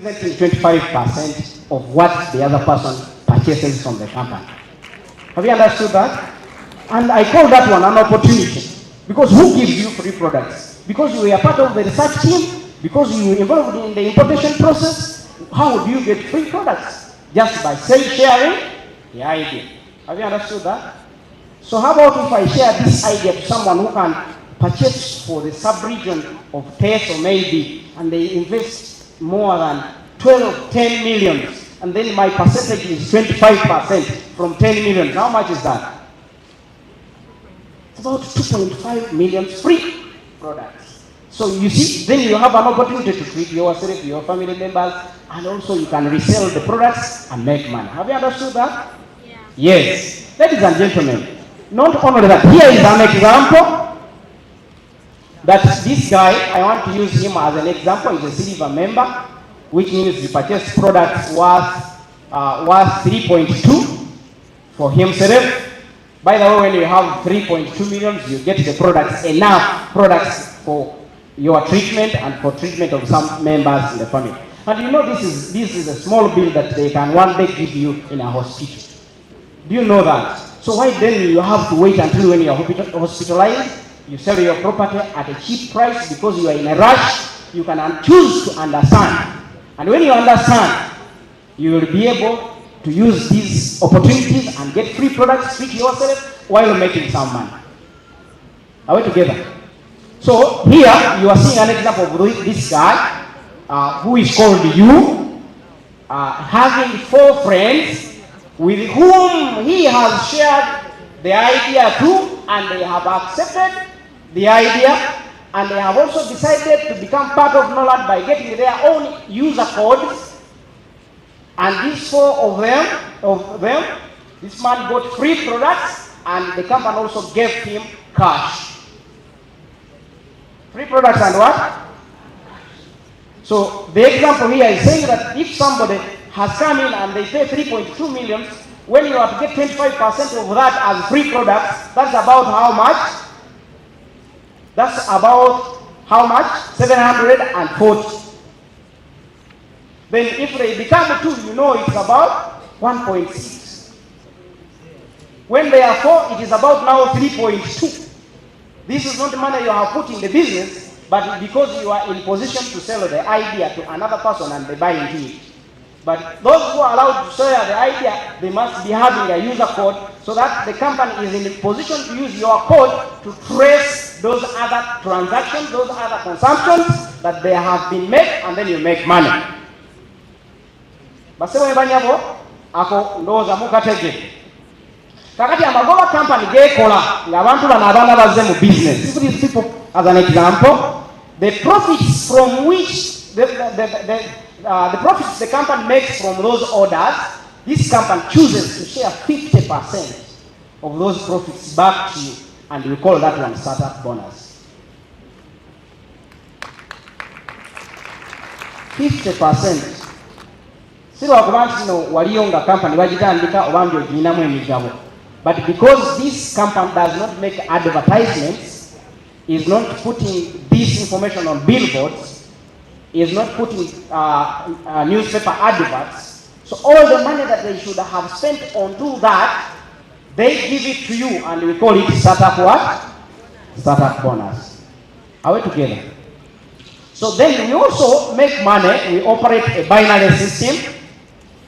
representing 25% of what the other person purchases from the company. Have you understood that? And I call that one an opportunity. Because who gives you free products? Because you were part of the research team, because you were involved in the importation process. How do you get free products? Just by sharing the idea. Have you understood that? So how about if I share this idea to someone who can purchase for the sub-region of Tess or maybe, and they invest more than 10 million, and then my percentage is 25% from 10 million. How much is that? It's about 2.5 million free products. So you see, then you have an opportunity to treat yourself, your family members, and also you can resell the products and make money. Have you understood that? Yeah. Yes. Ladies and gentlemen, not only that, here is an example that this guy, I want to use him as an example, he's a silver member, which means he purchased products worth 3.2 for himself. By the way, when you have 3.2 million, you get the products, enough products for your treatment and for treatment of some members in the family. And you know this is a small bill that they can one day give you in a hospital. Do you know that? So why then you have to wait until when you are hospitalized, you sell your property at a cheap price because you are in a rush? You can choose to understand. And when you understand, you will be able to use these opportunities and get free products, treat yourself while making some money. Are we together? So here you are seeing an example of this guy who is called you, having 4 friends with whom he has shared the idea to, and they have accepted the idea, and they have also decided to become part of NORLAND by getting their own user codes. And these 4 of them, this man got free products, and the company also gave him cash. Free products and what? So the example here is saying that if somebody has come in and they pay 3.2 million, when you have to get 25% of that as free products, that's about how much? That's about how much? 740. Then if they become 2, you know it's about 1.6. When they are 4, it is about now 3.2. This is not the money you have put in the business, but because you are in position to sell the idea to another person and they buy into it. But those who are allowed to share the idea, they must be having a user code so that the company is in a position to use your code to trace those other transactions, those other consumptions that they have been made, and then you make money. Basewe banyabo ako ndoza mukatege. Kakati amagoba company gekola ngabantu bana abana bazze mu business. If these people, as an example, the profits from which the profits the company makes from those orders, this company chooses to share 50% of those profits back to you, and we call that one startup bonus. 50%. Siwa kubantu no waliyonga company wajitandika obambi oginamu emigabo. But because this company does not make advertisements, is not putting this information on billboards, is not putting newspaper adverts, so all the money that they should have spent on do that, they give it to you, and we call it startup what? Startup bonus. Are we together? So then we also make money. We operate a binary system,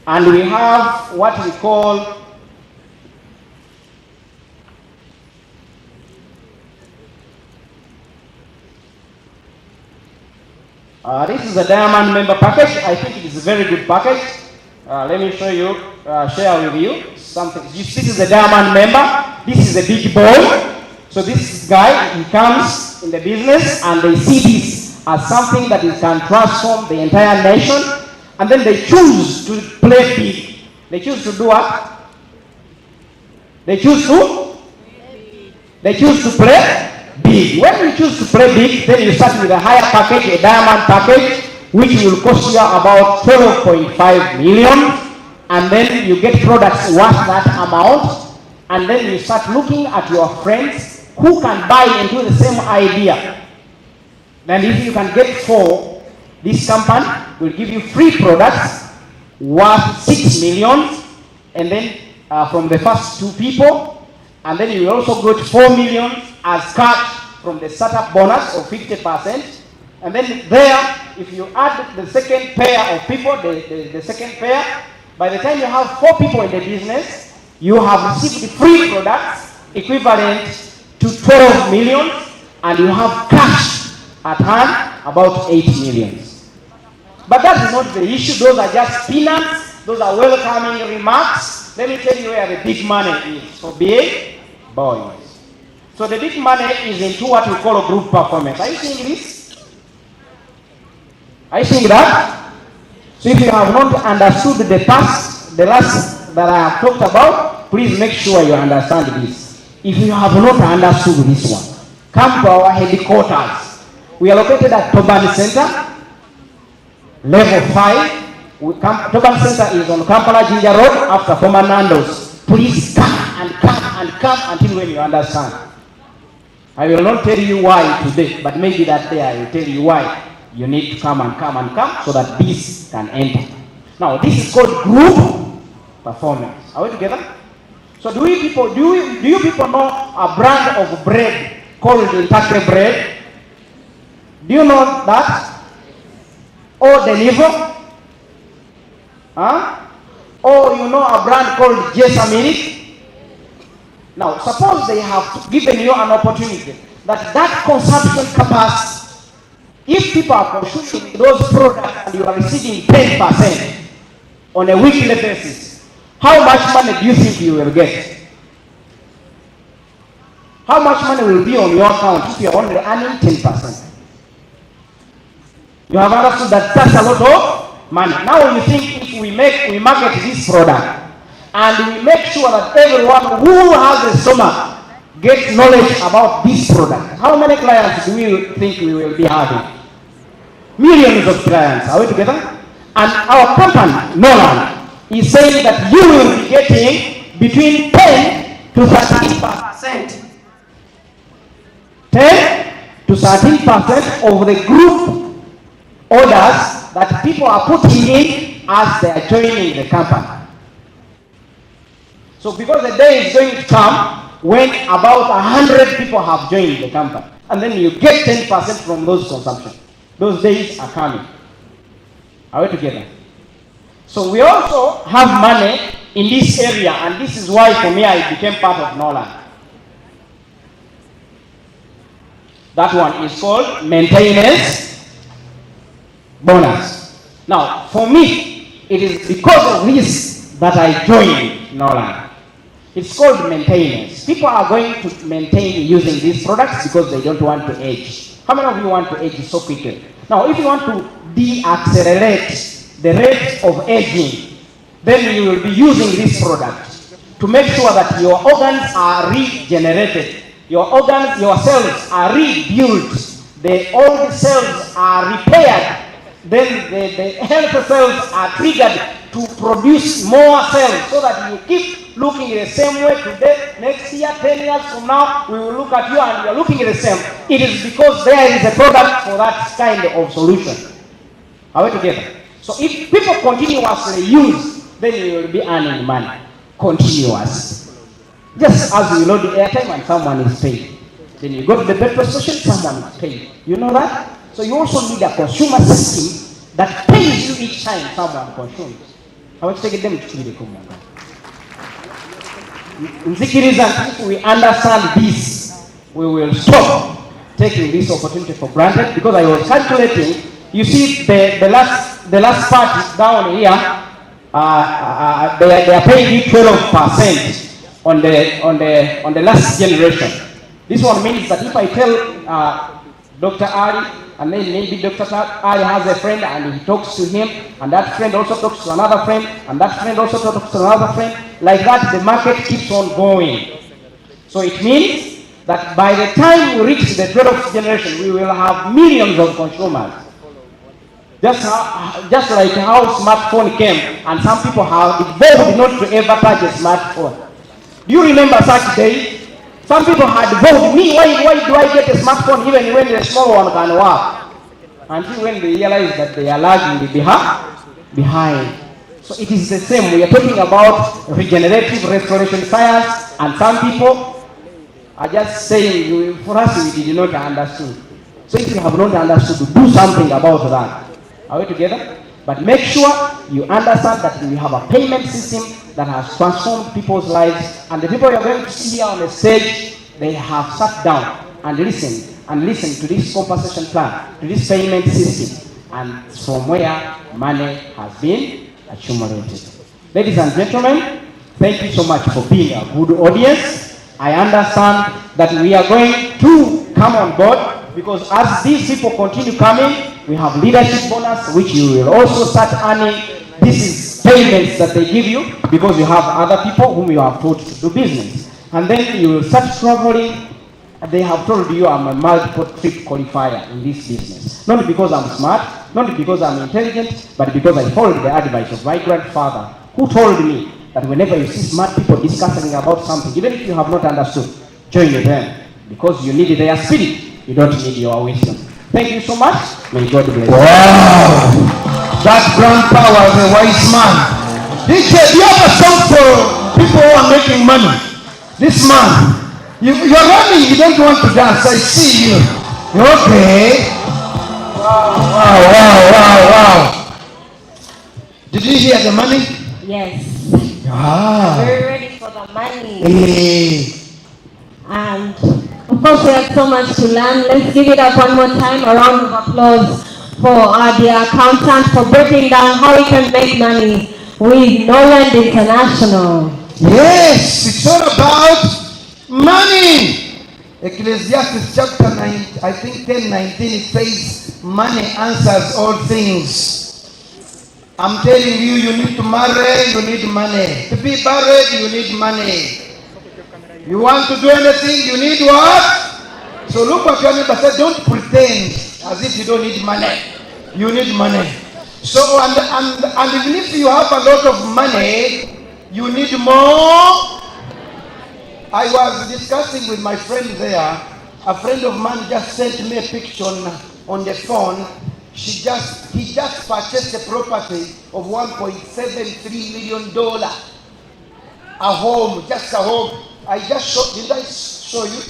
and we have what we call this is a diamond member package. I think it is a very good package. Let me show you, share with you something. This is a diamond member. This is a big boy. So this guy, he comes in the business and they see this as something that can transform the entire nation. And then they choose to play big. They choose to do what? They choose to play big. When you choose to play big, then you start with a higher package, a diamond package, which will cost you about 12.5 million. And then you get products worth that amount. And then you start looking at your friends who can buy into the same idea. Then if you can get 4, this company will give you free products worth 6 million, and then from the first 2 people, and then you will also get 4 million as cash from the startup bonus of 50%. And then there, if you add the second pair of people, the second pair, by the time you have 4 people in the business, you have received free products equivalent to 12 million, and you have cash at hand about 8 million. But that is not the issue. Those are just peanuts. Those are welcoming remarks. Let me tell you where the big money is for big boys. So the big money is into what we call a group performance. Are you seeing this? Are you seeing that? So if you have not understood the last that I have talked about, please make sure you understand this. If you have not understood this one, come to our headquarters. We are located at Toban Center, level 5. Toban Center is on Kampala Ginger Road after former Nando's. Please come until when you understand. I will not tell you why today, but maybe that day I will tell you why you need to come so that this can enter. Now this is called group performance. Are we together? So do you people know a brand of bread called Kentucky bread? Do you know that? Or Deliver? Or you know a brand called Jessamine? Now, suppose they have given you an opportunity that consumption capacity, if people are consuming those products and you are receiving 10% on a weekly basis, how much money do you think you will get? How much money will be on your account if you are only earning 10%? You have understood that that's a lot of money. Now you think if we market this product, and we make sure that everyone who has a stomach gets knowledge about this product. How many clients do we think we will be having? Millions of clients. Are we together? And our company, NORLAND, is saying that you will be getting between 10 to 13%. 10 to 13% of the group orders that people are putting in as they are joining the company. So because the day is going to come when about 100 people have joined the company, and then you get 10% from those consumption. Those days are coming. Are we together? So we also have money in this area, and this is why for me I became part of NORLAND. That one is called maintenance bonus. Now for me, it is because of this that I joined NORLAND. It's called maintenance. People are going to maintain using these products because they don't want to age. How many of you want to age so quickly? Now, if you want to de-accelerate the rate of aging, then you will be using this product to make sure that your organs are regenerated, your cells are rebuilt, the old cells are repaired, then the healthy cells are triggered to produce more cells so that you keep looking the same way today. Next year, 10 years from now, we will look at you and you are looking the same. It is because there is a product for that kind of solution. Are we together? So if people continuously use, then you will be earning money. Continuous. Just as you load the airtime and someone is paid. Then you go to the petrol station, someone is paid. You know that? So you also need a consumer system that pays you each time someone consumes. I will take them to the command. If we understand this, we will stop taking this opportunity for granted, because I was calculating. You see, the last part down here, they are paying you 12% on the last generation. This one means that if I tell Dr. Ali, and then maybe Dr. Ali has a friend and he talks to him, and that friend also talks to another friend, and that friend also talks to another friend. Like that, the market keeps on going. So it means that by the time we reach the 12th generation, we will have millions of consumers. Just like how smartphone came, and some people have evolved not to ever touch a smartphone. Do you remember such days? Some people had vowed me, why do I get a smartphone even when the small one can work? until when they realize that they are lagging behind. So it is the same. We are talking about regenerative restoration science, and some people are just saying, for us, we did not understand. So if you have not understood, do something about that. Are we together? But make sure you understand that we have a payment system that has transformed people's lives, and the people you are going to see here on the stage, they have sat down and listened to this compensation plan, to this payment system, and from where money has been accumulated. Ladies and gentlemen, thank you so much for being a good audience. I understand that we are going to come on board, because as these people continue coming, we have leadership bonus, which you will also start earning. This is payments that they give you because you have other people whom you have taught to do business. And then you will start traveling. They have told you I'm a multiple trip qualifier in this business. Not because I'm smart, not because I'm intelligent, but because I followed the advice of my grandfather, who told me that whenever you see smart people discussing about something, even if you have not understood, join them, because you need their spirit. You don't need your wisdom. Thank you so much. May God bless you. Wow! That grandpa was a wise man. DJ, do you have a song for people who are making money? This man, you're running, you don't want to dance. I see you. Okay. Wow. Did you hear the money? Yes. Ah. Very ready for the money. Hey. And of course we have so much to learn. Let's give it up one more time. A round of applause for the accountant for breaking down how we can make money with NORLAND International. Yes, it's all about money. Ecclesiastes chapter 9, I think 10:19, it says, money answers all things. I'm telling you, you need to marry, you need money. To be married, you need money. You want to do anything, you need what? So look at your neighbor, say, don't pretend as if you don't need money. You need money. So, and even if you have a lot of money, you need more. I was discussing with my friend there. A friend of mine just sent me a picture on the phone. He just purchased a property of $1.73 million. A home, just a home. Did I show you?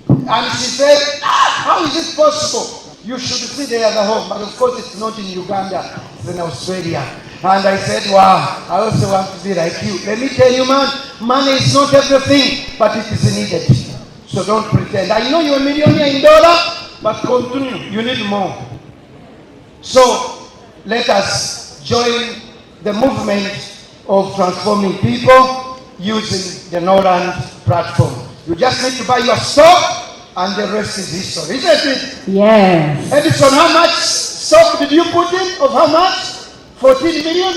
And she said, how is it possible? You should see the other home, but of course it's not in Uganda, it's in Australia. And I said, wow, I also want to be like you. Let me tell you, man, money is not everything, but it is needed. So don't pretend. I know you're a millionaire in dollar, but continue. You need more. So let us join the movement of transforming people using the NORLAND platform. You just need to buy your stock, and the rest is history, isn't it? Yes. Edison, how much stock did you put in? Of how much? 14 million?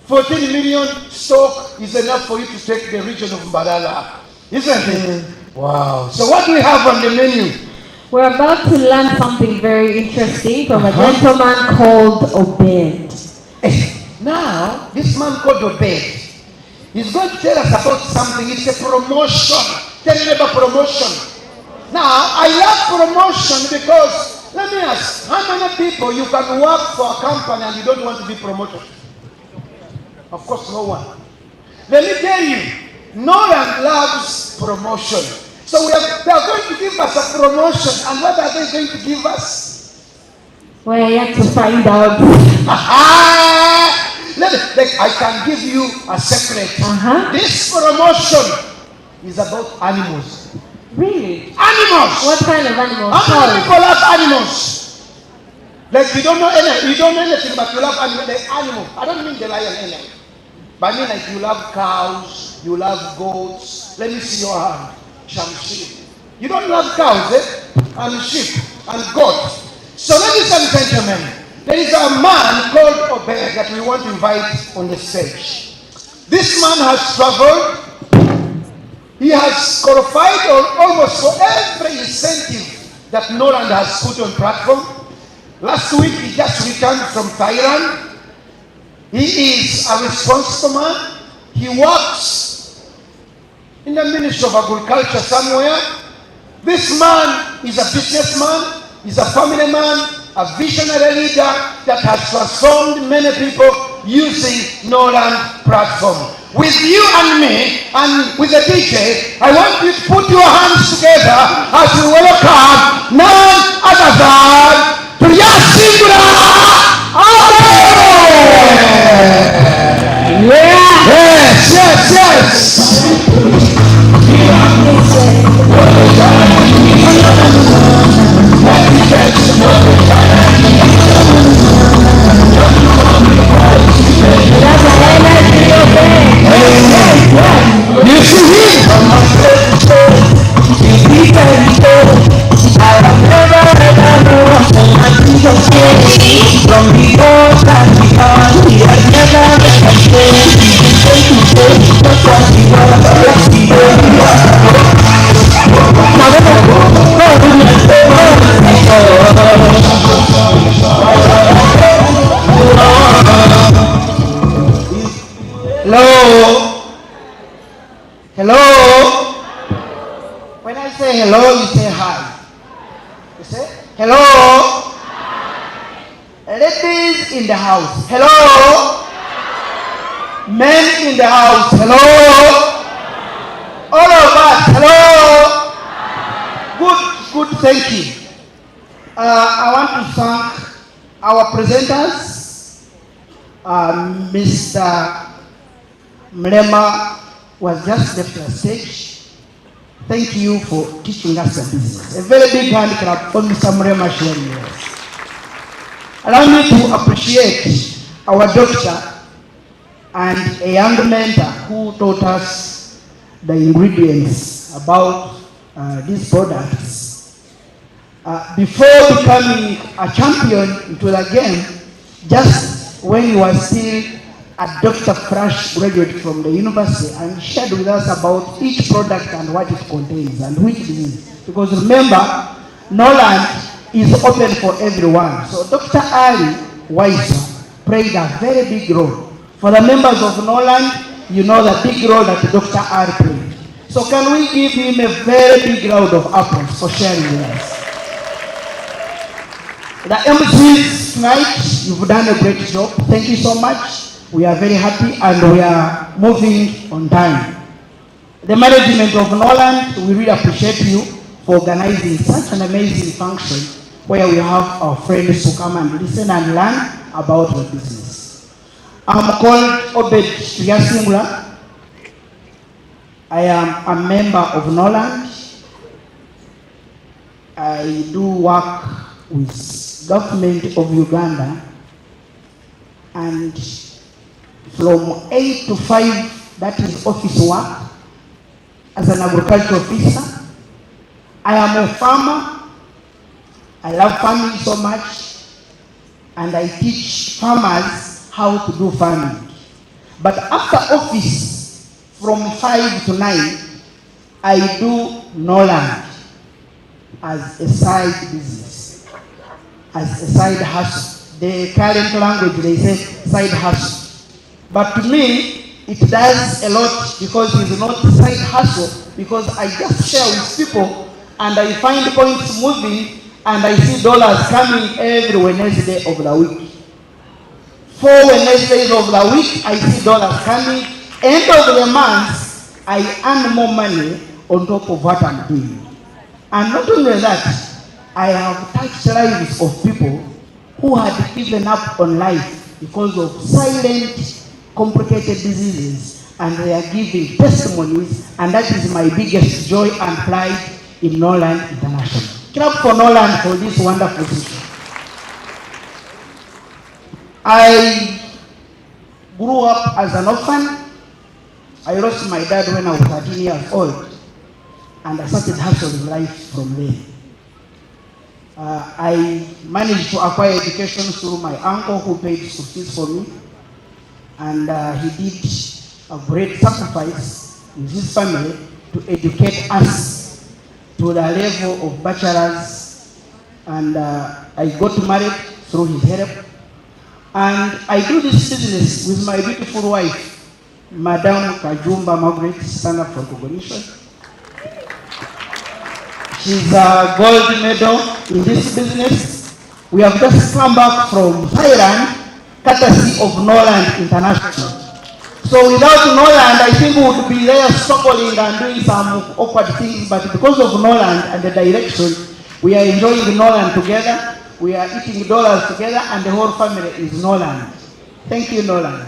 14 million stock is enough for you to take the region of Mbalala, isn't it? Wow. So what do we have on the menu? We're about to learn something very interesting from a gentleman called Obed. Now, this man called Obed, he's going to tell us about something. It's a promotion. Tell me about promotion. Now, I love promotion because, let me ask, how many people you can work for a company and you don't want to be promoted? Of course, no one. Let me tell you, NORLAND loves promotion. So they are going to give us a promotion. And what are they going to give us? We're yet to find out. I can give you a secret. This promotion is about animals. Really? Animals! What kind of animals? How many people love animals? Like you don't know anything, but you love animals. Like animals. I don't mean the lion anyway. But I mean like you love cows, you love goats. Let me see your hand. Some sheep. You don't love cows, eh? And sheep and goats. So ladies and gentlemen, there is a man called Obed that we want to invite on the stage. This man has traveled. He has qualified almost for every incentive that NORLAND has put on platform. Last week he just returned from Thialand. He is a responsible man. He works in the Ministry of Agriculture somewhere. This man is a businessman, he's a family man, a visionary leader that has transformed many people using NORLAND platform. With you and me, and with the DJ, I want you to put your hands together as we welcome none other than Thialand. Yes. You see him? I have never known from the old that he had. He has never Hello? When I say hello, you say hi. You say, hello? Hi. Ladies in the house, hello? Hi. Men in the house, hello? Hi. All of us, hello? Hi. Good, thank you. I want to thank our presenters, Mr. Mrema was just left the stage. Thank you for teaching us the business. A very big hand clap for Mr. Mrema sharing with us. Allow me to appreciate our doctor and a young mentor who taught us the ingredients about these products. Before becoming a champion into the game, just when he was still a Dr. Fresh graduate from the university, and shared with us about each product and what it contains and which it is. Because remember, NORLAND is open for everyone. So Dr. Ali Weiser played a very big role. For the members of NORLAND, you know the big role that Dr. Ali played. So can we give him a very big round of applause for sharing with us? The MCs tonight, you've done a great job. Thank you so much. We are very happy and we are moving on time. The management of NORLAND, we really appreciate you for organizing such an amazing function where we have our friends to come and listen and learn about the business. I'm called Obed Yasimula. I am a member of NORLAND. I do work with government of Uganda, and from 8 to 5, that is office work as an agricultural officer. I am a farmer. I love farming so much, and I teach farmers how to do farming. But after office, from 5 to 9, I do NORLAND as a side business, as a side hustle. The current language, they say side hustle. But to me, it does a lot because it's not side hustle, because I just share with people and I find points moving and I see dollars coming every Wednesday of the week. 4 Wednesdays of the week, I see dollars coming. End of the month, I earn more money on top of what I'm doing. And not only that, I have touched lives of people who had given up on life because of silent, complicated diseases, and they are giving testimonies, and that is my biggest joy and pride in NORLAND International. Clap for NORLAND for this wonderful system. I grew up as an orphan. I lost my dad when I was 13 years old, and I started hustling life from there. I managed to acquire education through my uncle who paid school fees for me. And he did a great sacrifice with his family to educate us to the level of bachelor's. And I got married through his help. And I do this business with my beautiful wife, Madam Kajumba Margaret, stand up for recognition. She's a gold medal in this business. We have just come back from Thialand, courtesy of NORLAND International. So without NORLAND, I think we would be there struggling and doing some awkward things, but because of NORLAND and the direction, we are enjoying NORLAND together, we are eating dollars together, and the whole family is NORLAND. Thank you, NORLAND.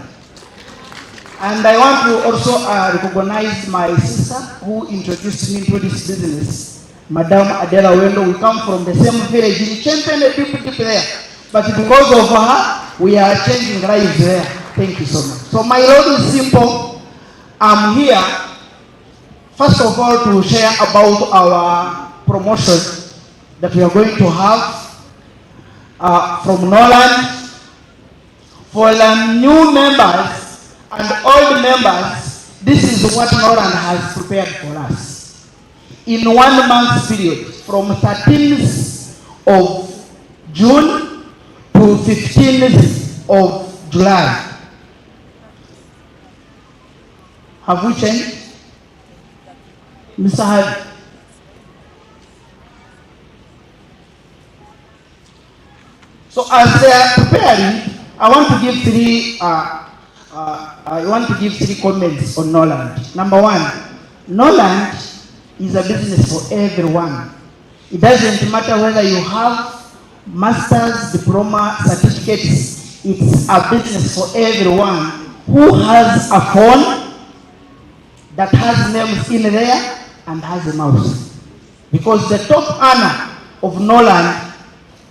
And I want to also recognize my sister who introduced me to this business, Madam Adela Wendo. We come from the same village in Champion, deep there. But because of her, we are changing lives there. Thank you so much. So my road is simple. I'm here, first of all, to share about our promotion that we are going to have from NORLAND. For the new members and old members, this is what NORLAND has prepared for us. In 1 month period, from 13th of June to 15th of July. Have we changed? Mr. Hardy. So as they are preparing, I want to give three comments on NORLAND. Number one, NORLAND is a business for everyone. It doesn't matter whether you have master's, diploma, certificates. It's a business for everyone who has a phone that has names in there and has a mouse. Because the top earner of NORLAND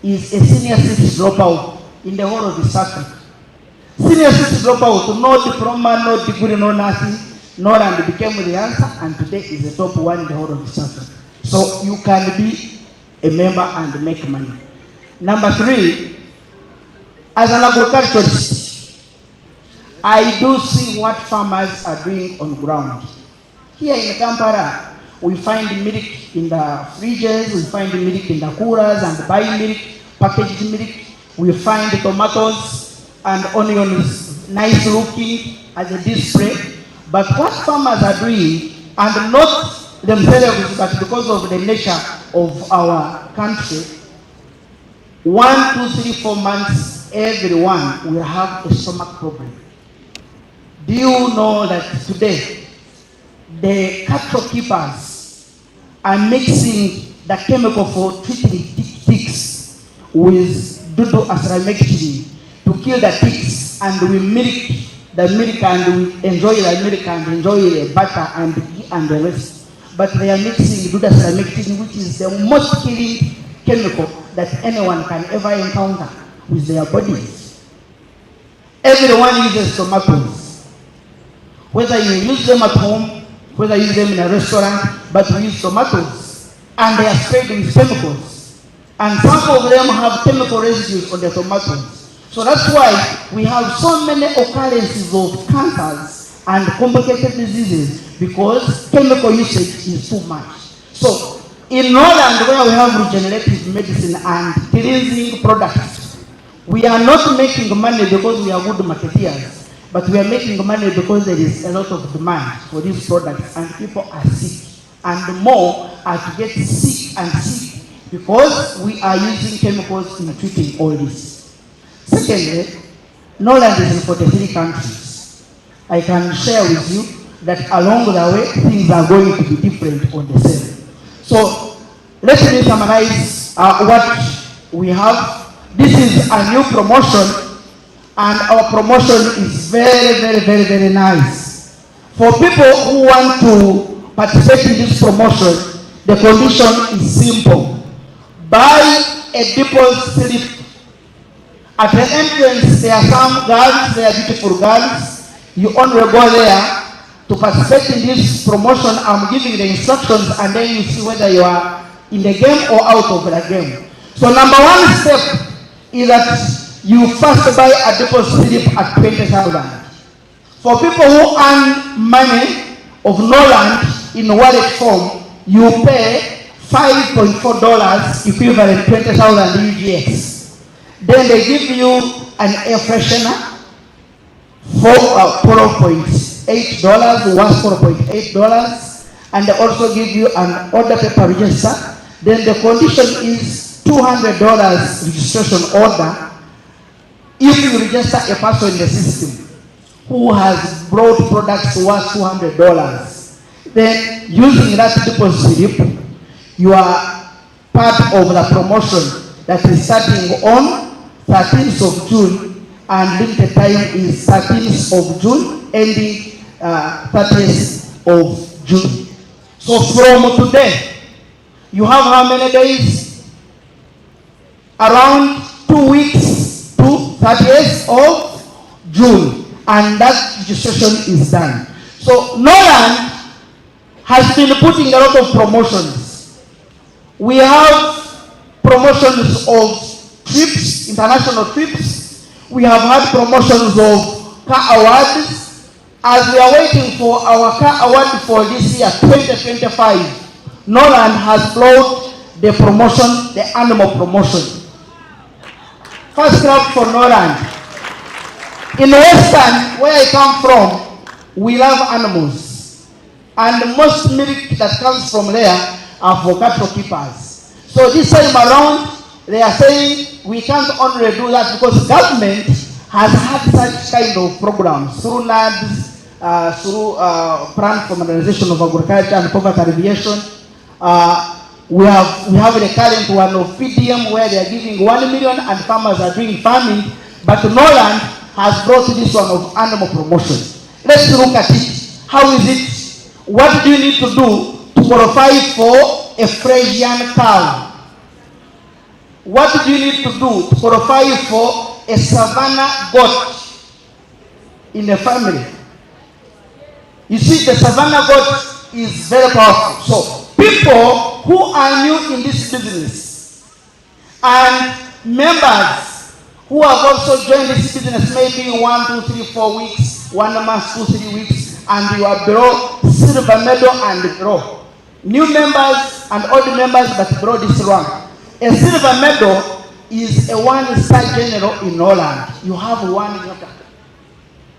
is a senior city dropout in the whole of East Africa. Senior city dropout, no diploma, no degree, no nothing. NORLAND became the answer, and today is the top one in the whole of East Africa. So you can be a member and make money. Number three, as an agriculturist, I do see what farmers are doing on ground. Here in Kampala, we find milk in the fridges, we find milk in the coolers and buy milk, packaged milk. We find tomatoes and onions nice looking as a display. But what farmers are doing, and not themselves, but because of the nature of our country, 1, 2, 3, 4 months, everyone will have a stomach problem. Do you know that today, the cattle keepers are mixing the chemical for treating ticks with dudu asramectin to kill the ticks, and we milk the milk and we enjoy the milk and enjoy the butter and ghee and the rest. But they are mixing dudu asramectin, which is the most killing chemical that anyone can ever encounter with their bodies. Everyone uses tomatoes. Whether you use them at home, whether you use them in a restaurant, but we use tomatoes. And they are sprayed with chemicals. And some of them have chemical residues on the tomatoes. So that's why we have so many occurrences of cancers and complicated diseases, because chemical usage is too much. So in NORLAND, where we have regenerative medicine and cleansing products, we are not making money because we are good marketeers, but we are making money because there is a lot of demand for these products and people are sick. And more are to get sick and sick because we are using chemicals in treating all this. Secondly, NORLAND is in 43 countries. I can share with you that along the way, things are going to be different on the same. So let me summarize what we have. This is a new promotion, and our promotion is very, very, very, very nice. For people who want to participate in this promotion, the condition is simple. Buy a deposit slip. At the entrance, there are some girls, they are beautiful girls. You only go there to participate in this promotion. I'm giving the instructions, and then you see whether you are in the game or out of the game. So number one step is that you first buy a deposit slip at 20,000. For people who earn money of NORLAND in wallet form, you pay $5.4 equivalent 20,000 UGX. Then they give you an air freshener for $4.8, worth $4.8, and they also give you an order paper register. Then the condition is $200 registration order if you register a person in the system who has brought products worth $200. Then using that deposit slip, you are part of the promotion that is starting on 13th of June, and limited time is 13th of June, ending 30th of June. So from today, you have how many days? Around 2 weeks to 30th of June, and that registration is done. So NORLAND has been putting a lot of promotions. We have promotions of trips, international trips. We have had promotions of car awards. As we are waiting for our car award for this year, 2025, NORLAND has brought the promotion, the animal promotion. First clap for NORLAND. In Western, where I come from, we love animals. And the most milk that comes from there are for cattle keepers. So this time around, they are saying we can't only do that because government has had such kind of programs through NADS, through Plan for Modernization of Agriculture and Poverty Alleviation. We have the current one of PDM where they are giving 1 million and farmers are doing farming, but NORLAND has brought this one of animal promotion. Let's look at it. How is it? What do you need to do to qualify for a Frisian cow? What do you need to do to qualify for a Savannah goat in the family? You see, the Savannah goat is very powerful. So people who are new in this business and members who have also joined this business maybe 1, 2, 3, 4 weeks, 1 month, 2, 3 weeks, and you are below silver medal and below. New members and old members but below this rank. A silver medal is a 1-star general in NORLAND. You have 1 medal.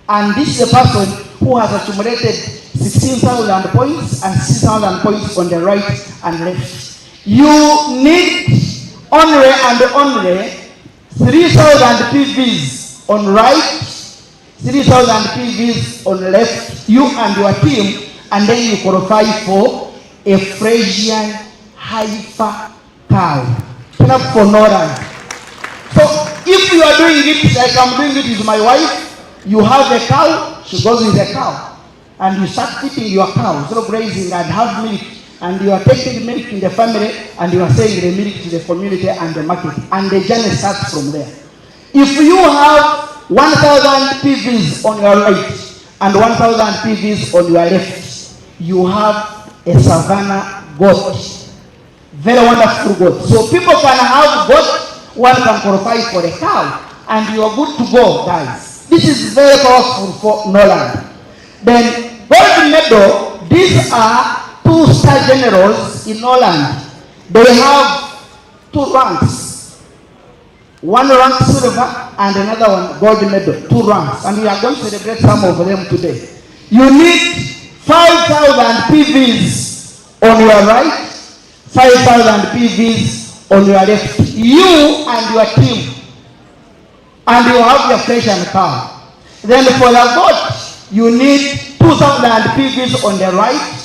And this is a person who has accumulated 16,000 points and 6,000 points on the right and left. You need only and only 3,000 PVs on right, 3,000 PVs on left, you and your team, and then you qualify for a Frisian heifer cow. Turn up for NORLAND. So if you are doing it like I'm doing it with my wife, you have a cow, she goes with a cow. And you start feeding your cow, through grazing and have milk. And you are taking milk in the family and you are selling the milk to the community and the market. And the journey starts from there. If you have 1,000 PVs on your right and 1,000 PVs on your left, you have a Savannah goat. Very wonderful goat. So people can have goat, one can qualify for a cow, and you are good to go, guys. This is very powerful for NORLAND. Then gold medal, these are 2-star generals in NORLAND. They have 2 ranks. 1 rank silver and another one gold medal. 2 ranks. And we are going to celebrate some of them today. You need 5,000 PVs on your right, 5,000 PVs on your left. You and your team. And you have your Frisian cow. Then for the goat, you need 2,000 PVs on the right,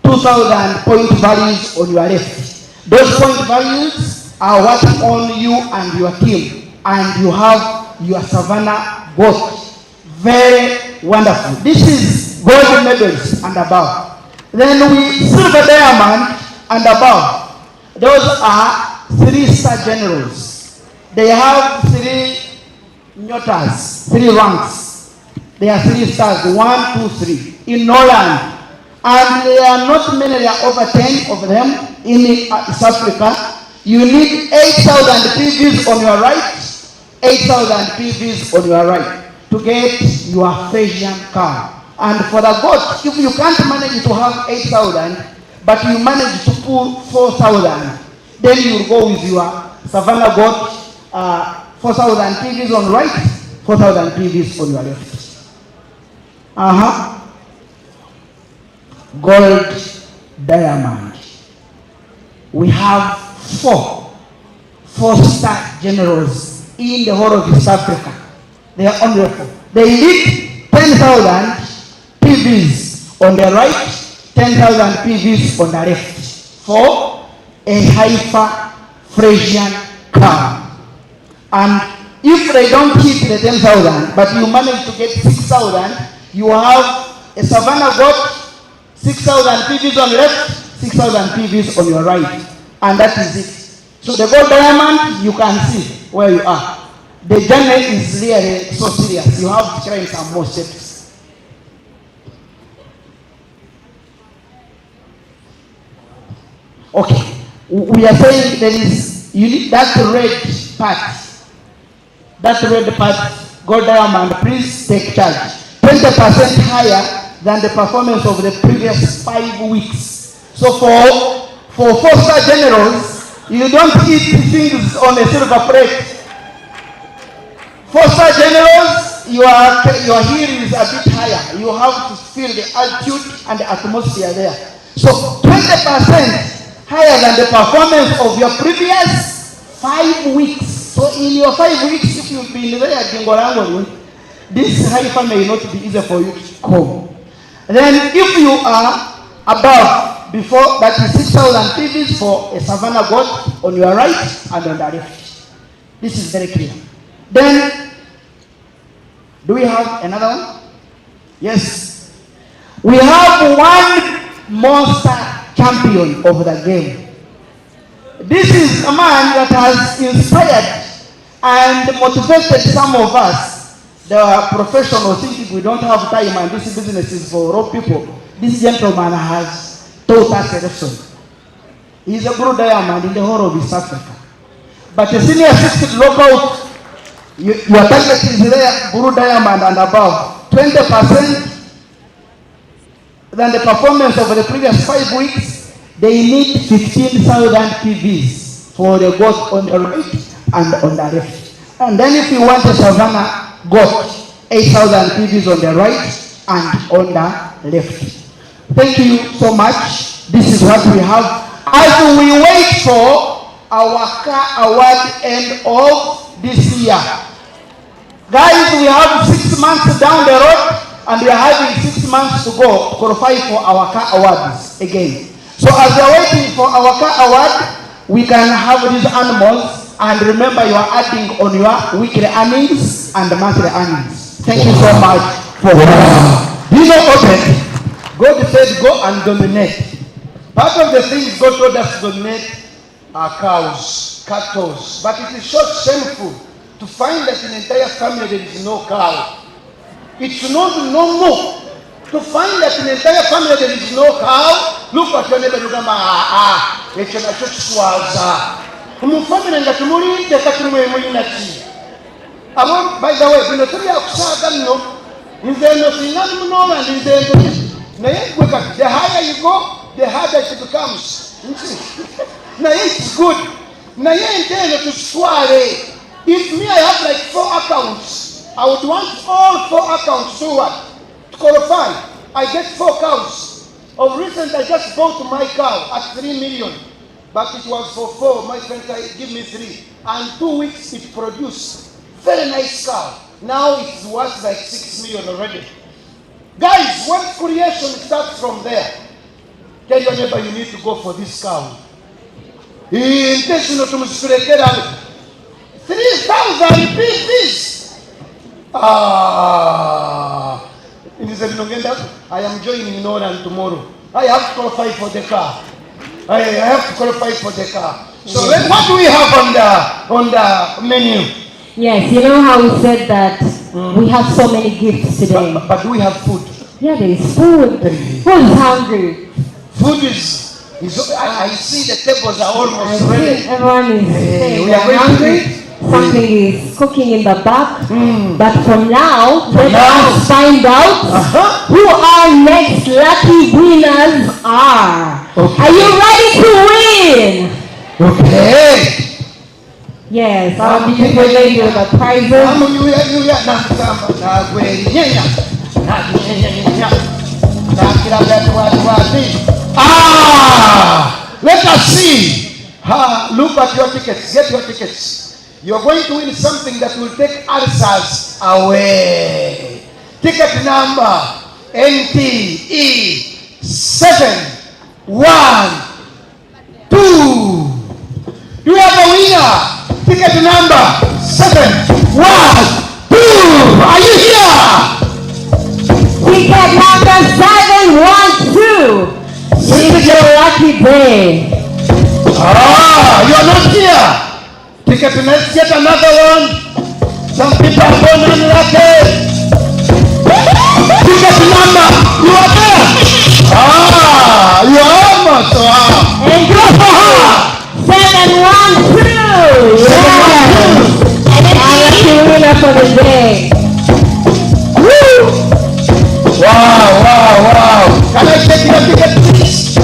2,000 point values on your left. Those point values are what on you and your team. And you have your Savannah goat. Very wonderful. This is gold medals and above. Then we silver diamond and above. Those are 3-star generals. They have 3 nyotas, 3 ranks. They are 3 stars, 1, 2, 3 in NORLAND. And there are not many, there are over 10 of them in East Africa. You need 8,000 PVs on your right, 8,000 PVs on your right to get your Frisian cow. And for the goat, if you can't manage to have 8,000, but you manage to pull 4,000, then you go with your Savannah goat, 4,000 PVs on right, 4,000 PVs on your left. Gold diamond. We have 4 4-star generals in the whole of East Africa. They are honorable. They need 10,000 PVs on the right, 10,000 PVs on the left for a Haifa Frisian cow. And if they don't hit the 10,000, but you manage to get 6,000, you have a Savannah goat, 6,000 PVs on the left, 6,000 PVs on your right. And that is it. So the gold diamond, you can see where you are. The journey is really so serious. You have to try some more steps. Okay. We are saying there is, you need that red part. That red part, gold diamond, please take charge. 20% higher than the performance of the previous 5 weeks. So for 4-star generals, you don't eat things on a silver plate. 4-star generals, your hearing is a bit higher. You have to feel the altitude and the atmosphere there. So 20% higher than the performance of your previous 5 weeks. So in your 5 weeks, if you've been there at Dingolango, this Haifa may not be easy for you to come. Then if you are above, before, that is 6,000 PVs for a Savannah goat on your right and on the left. This is very clear. Then, do we have another one? Yes. We have one monster champion of the game. This is a man that has inspired and motivated some of us, the professionals, thinking we don't have time and this business is for raw people. This gentleman has taught us a lesson. He's a blue diamond in the whole of East Africa. But a senior assistant local, your target is there, blue diamond and above. 20% than the performance over the previous 5 weeks. They need 15,000 PVs for the goat on the right and on the left. And then if you want a Savannah goat, 8,000 PVs on the right and on the left. Thank you so much. This is what we have. As we wait for our car award end of this year. Guys, we have 6 months down the road and we are having 6 months to go to qualify for our car awards again. So as we are waiting for our car award, we can have these animals, and remember you are adding on your weekly earnings and monthly earnings. Thank you so much for that. You know, okay. God said, go and dominate. Part of the things God told us to dominate are cows, cattle. But it is so shameful to find that in an entire family there is no cow. It's not normal to find that in an entire family there is no cow. Look at your neighbor, look at my it's an achoswaza. Umufamily and Katumuri, the Katumuri. By the way, when the three of Sagan, is there nothing NORLAND, is there? The higher you go, the harder it becomes. Now it's good. Now you intend to swear. If me I have like 4 accounts, I would want all 4 accounts to what? To qualify. I get 4 cows. Of recent I just bought my cow at 3 million. But it was for 4. My friends give me 3. And 2 weeks it produced. Very nice cow. Now it's worth like 6 million already. Guys, what creation starts from there? Tell your neighbor you need to go for this cow. Intentional to mislead 3,000 pieces. I am joining NORLAND tomorrow. I have to qualify for the car. I have to qualify for the car. So then what do we have on the menu? Yes, you know how we said that we have so many gifts today. But do we have food? Yeah, there is food. Who's hungry? Food is I see the tables are almost ready. Everyone is saying we are hungry. Something is cooking in the back. But for now, let us find out who our next lucky winners are. Okay. Are you ready to win? Okay. Yes, I'll be giving you the prizes. Let us see Look at your tickets. Get your tickets. You're going to win something that will take ulcers away. Ticket number NTE 712. Do you have a winner? Ticket number 712. Are you here? Ticket number 712. This is your lucky day. You are not here. Ticket, let's get another one. Some people are born unlucky. Ticket number, you are there. You are almost. And go for her. 712. Yes. And it's the winner for the day. Woo! Wow. Can I take your ticket, please?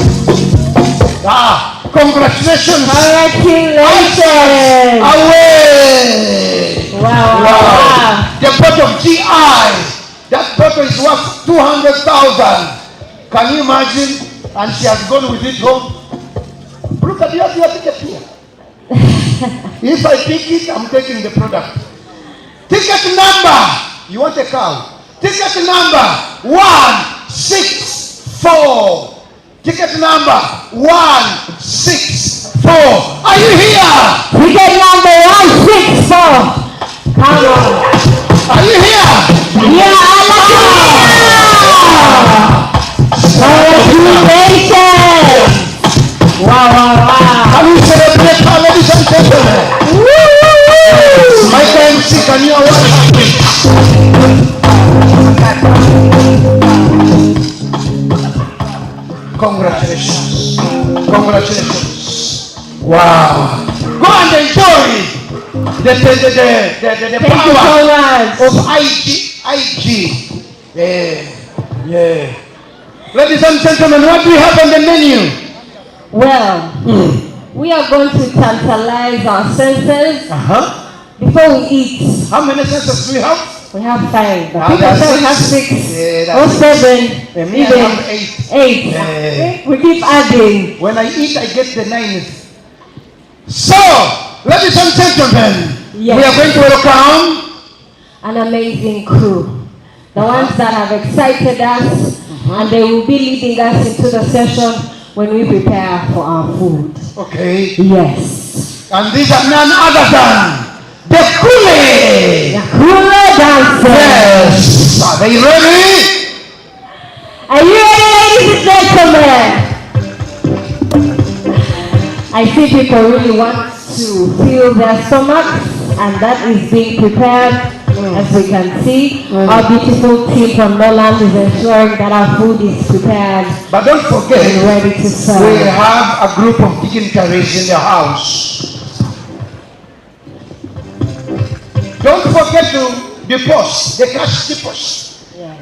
Congratulations. Congratulations. Away. Wow. The pot of GI. That bottle is worth 200,000. Can you imagine? And she has gone with it home. Look at your ticket here. If I pick it, I'm taking the product. Ticket number. You want a cow? Ticket number 164. Ticket number 164. Are you here? Ticket number 164. Come on. Are you here? Yeah, I like Congratulations. Wow. Can we celebrate our ladies and gentlemen? My MC, can you all Congratulations. Wow. Go and enjoy the power of IG. Yeah. Ladies and gentlemen, what do we have on the menu? Well, we are going to tantalize our senses before we eat. How many senses do we have? We have 5. But Ah, people that's say we have six. 6 Yeah, or that's 7, Me, I even have 8. 8. We keep adding. When I eat, I get the 9. So, ladies and gentlemen, Yes. we are going to welcome An amazing crew. The ones that have excited us, and they will be leading us into the session when we prepare for our food. Okay. Yes. And these are none other than the Kule. The cooler dancers. Yes. Are they ready? Are you ready, ladies and gentlemen? I see people really want to fill their stomachs, and that is being prepared. As we can see, our beautiful team from NORLAND is ensuring that our food is prepared But don't forget, and ready to serve. serve. we have a group of dignitaries in the house. Don't forget to deposit the cash deposit.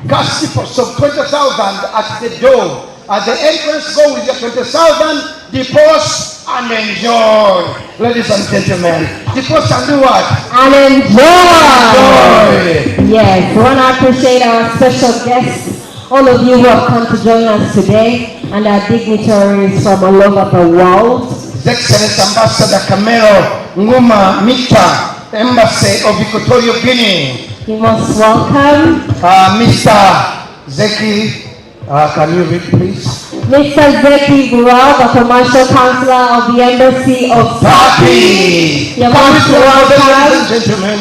Cash deposit of 20,000 at the door. At the entrance, go with your 20,000, deposit and enjoy. Ladies and gentlemen, deposit and do what? And enjoy. Enjoy. Yes, we want to appreciate our special guests, all of you who have come to join us today, and our dignitaries from all over the world. His Excellency Ambassador Camero Nguma Mita, Embassy of Equatorial Guinea. You most welcome. Mr. Zeki, can you read please? Mr. Zeki Bural, the Commercial Counselor of the Embassy of Turkey. You're Can we most call the ladies and welcome. gentlemen?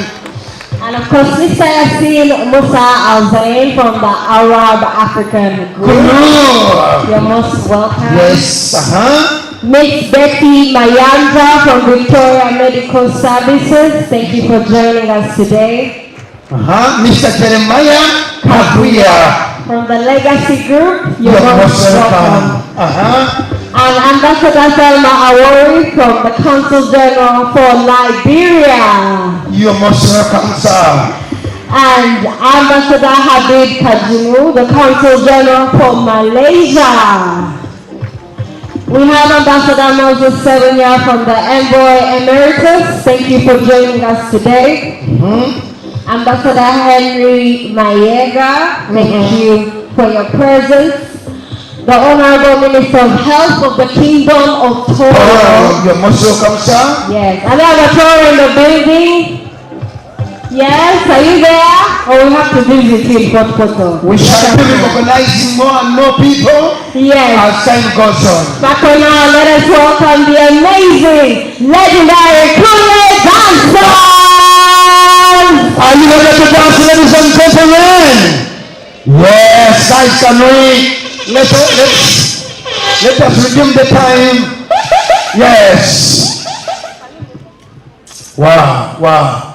And of course, Mr. Yassin Musa Al-Zain from the Arab African Group. Good. You're most welcome. Yes, Miss Betty Mayanja from Victoria Medical Services. Thank you for joining us today. Mr. Jeremiah Kabuya. From the Legacy Group, you're You're most most welcome. welcome. And Ambassador Selma Awori from the Consul General for Liberia. You're most welcome, sir. And Ambassador Habib Kajimu, the Consul General for Malaysia. We have Ambassador Moses Serunya from the Envoy Emeritus. Thank you for joining us today. Ambassador Henry Mayega, thank you for your presence. the Honorable Minister of Health of the Kingdom of Togo. Oh, you're most welcome, sir. Yes, and I have a tour in the building. Yes, are you there? Or we have to visit him, Photo. We shall be recognizing more and more people Yes. as time goes on. But for now, let us welcome the amazing, legendary Kule dancers! Are you ready to dance, ladies and gentlemen? Yes, guys, can we let us redeem the time? Yes. Wow, wow.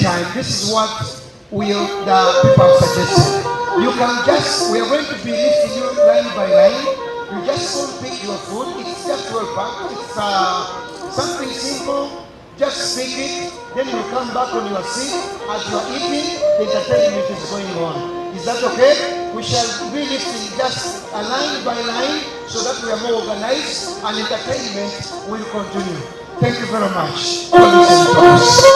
time, this is what the people have suggested. You can just, we are going to be listing you line by line. You just go and pick your food. It's just well packed. It's something simple. Just pick it. Then you come back on your seat. As you are eating, the entertainment is going on. Is that okay? We shall be listing just a line by line so that we are more organized and entertainment will continue. Thank you very much for listening to us.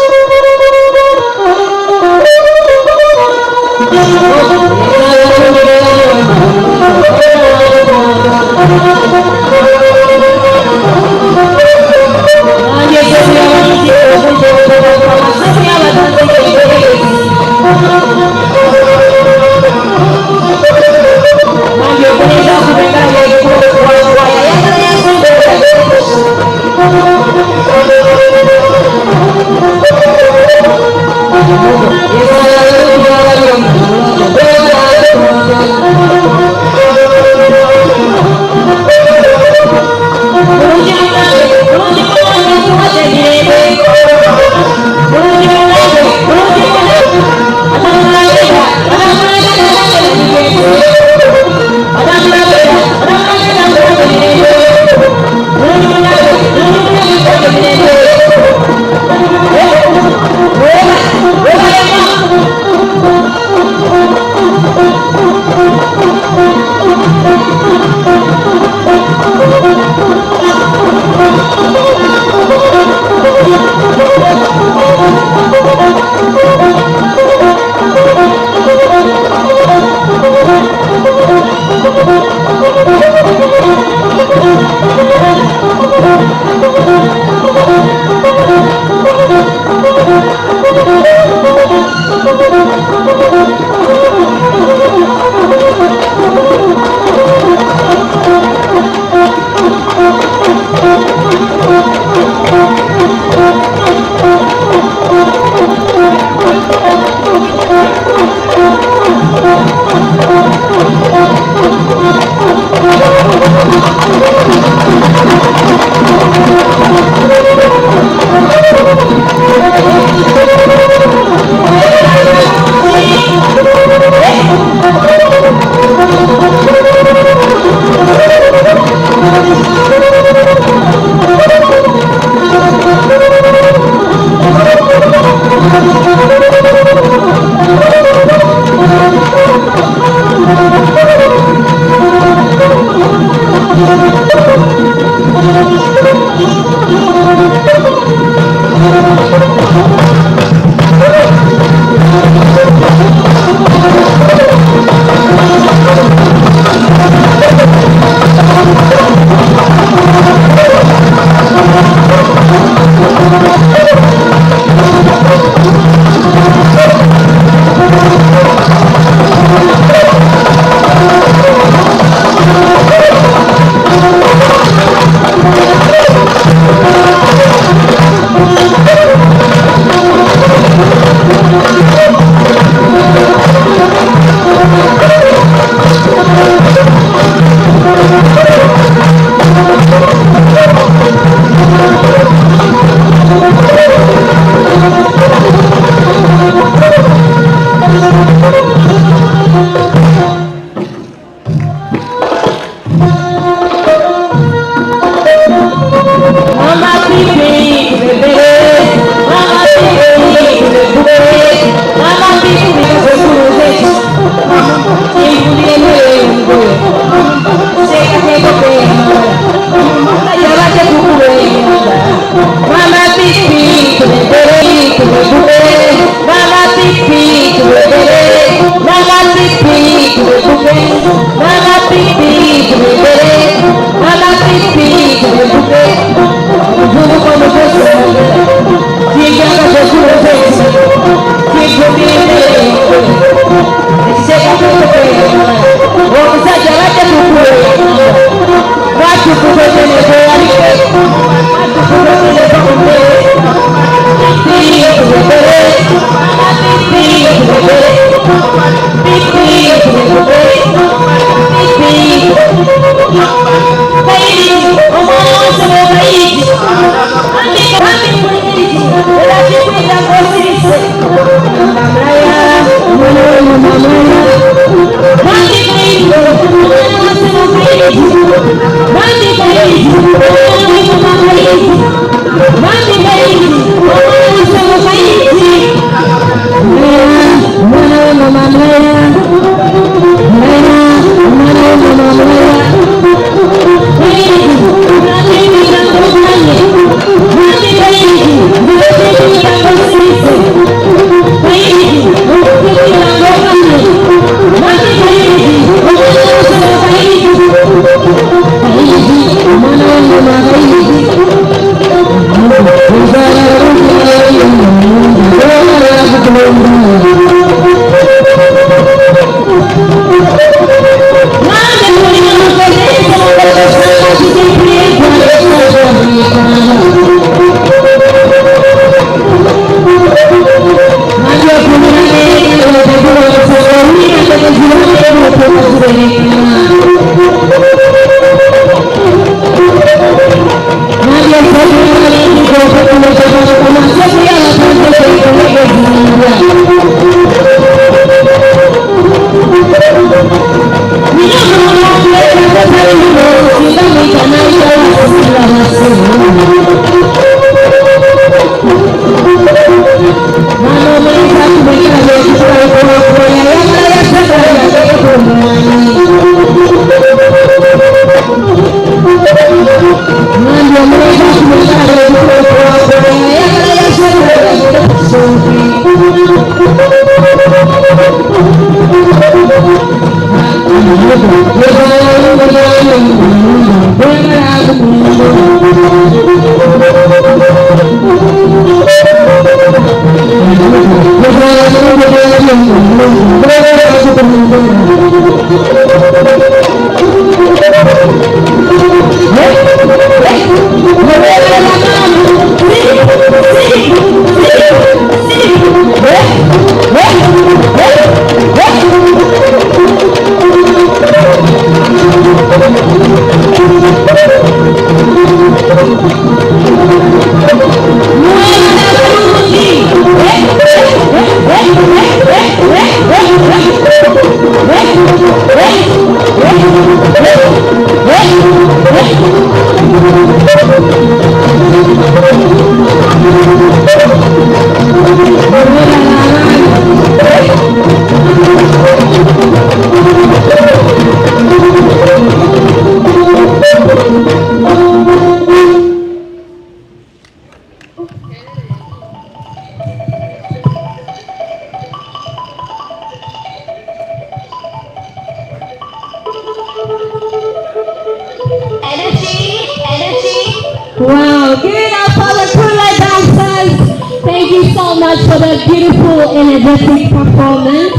Wow, give it up for the Kula dancers. Thank you so much for that beautiful, energetic performance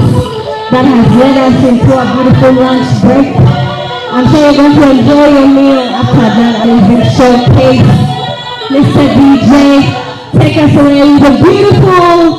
that has led us into a beautiful lunch break. I'm sure you're going to enjoy your meal after that amazing showcase. Mr. DJ, take us away with a beautiful